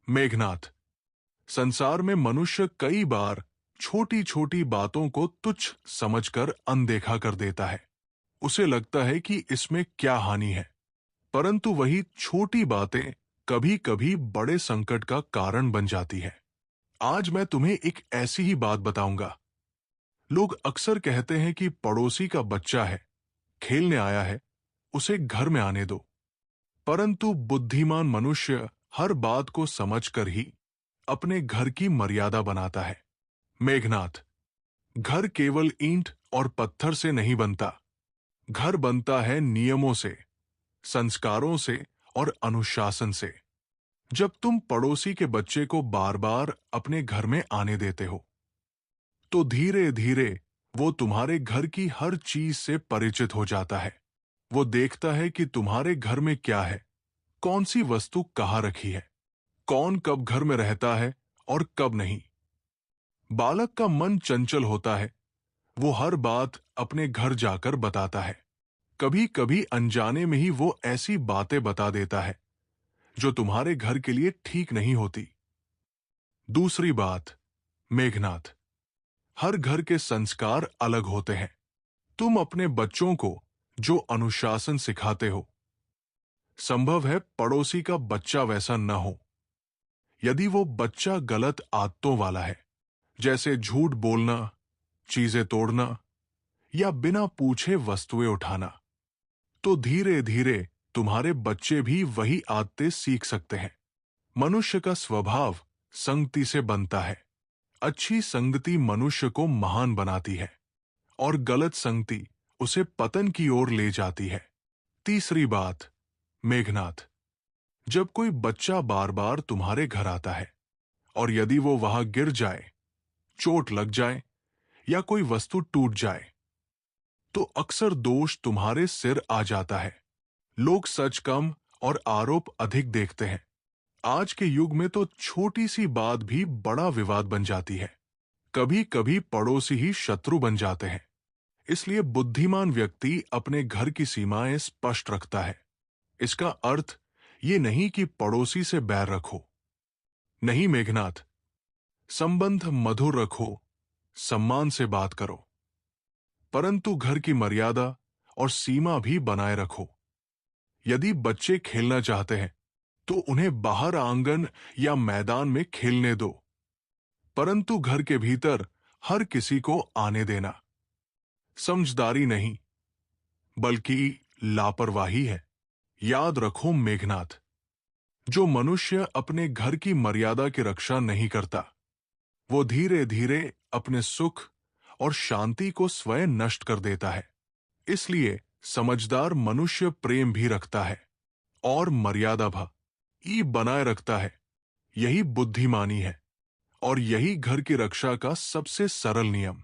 मेघनाथ। संसार में मनुष्य कई बार छोटी छोटी बातों को तुच्छ समझकर अनदेखा कर देता है। उसे लगता है कि इसमें क्या हानि है, परंतु वही छोटी बातें कभी कभी बड़े संकट का कारण बन जाती है। आज मैं तुम्हें एक ऐसी ही बात बताऊंगा। लोग अक्सर कहते हैं कि पड़ोसी का बच्चा है, खेलने आया है, उसे घर में आने दो। परंतु बुद्धिमान मनुष्य हर बात को समझकर ही अपने घर की मर्यादा बनाता है। मेघनाथ, घर केवल ईंट और पत्थर से नहीं बनता। घर बनता है नियमों से, संस्कारों से और अनुशासन से। जब तुम पड़ोसी के बच्चे को बार बार अपने घर में आने देते हो, तो धीरे धीरे वो तुम्हारे घर की हर चीज से परिचित हो जाता है। वो देखता है कि तुम्हारे घर में क्या है, कौन सी वस्तु कहाँ रखी है, कौन कब घर में रहता है और कब नहीं। बालक का मन चंचल होता है, वो हर बात अपने घर जाकर बताता है। कभी कभी अनजाने में ही वो ऐसी बातें बता देता है जो तुम्हारे घर के लिए ठीक नहीं होती। दूसरी बात, मेघनाथ, हर घर के संस्कार अलग होते हैं। तुम अपने बच्चों को जो अनुशासन सिखाते हो, संभव है पड़ोसी का बच्चा वैसा न हो। यदि वो बच्चा गलत आदतों वाला है, जैसे झूठ बोलना, चीजें तोड़ना या बिना पूछे वस्तुएं उठाना, तो धीरे धीरे तुम्हारे बच्चे भी वही आदतें सीख सकते हैं। मनुष्य का स्वभाव संगति से बनता है। अच्छी संगति मनुष्य को महान बनाती है और गलत संगति उसे पतन की ओर ले जाती है। तीसरी बात, मेघनाथ, जब कोई बच्चा बार बार तुम्हारे घर आता है और यदि वो वहां गिर जाए, चोट लग जाए या कोई वस्तु टूट जाए, तो अक्सर दोष तुम्हारे सिर आ जाता है। लोग सच कम और आरोप अधिक देखते हैं। आज के युग में तो छोटी सी बात भी बड़ा विवाद बन जाती है। कभी कभी पड़ोसी ही शत्रु बन जाते हैं। इसलिए बुद्धिमान व्यक्ति अपने घर की सीमाएं स्पष्ट रखता है। इसका अर्थ ये नहीं कि पड़ोसी से बैर रखो। नहीं मेघनाथ, संबंध मधुर रखो, सम्मान से बात करो, परंतु घर की मर्यादा और सीमा भी बनाए रखो। यदि बच्चे खेलना चाहते हैं तो उन्हें बाहर आंगन या मैदान में खेलने दो, परंतु घर के भीतर हर किसी को आने देना समझदारी नहीं, बल्कि लापरवाही है। याद रखो मेघनाथ, जो मनुष्य अपने घर की मर्यादा की रक्षा नहीं करता, वो धीरे धीरे अपने सुख और शांति को स्वयं नष्ट कर देता है। इसलिए समझदार मनुष्य प्रेम भी रखता है और मर्यादा भी बनाए रखता है। यही बुद्धिमानी है और यही घर की रक्षा का सबसे सरल नियम।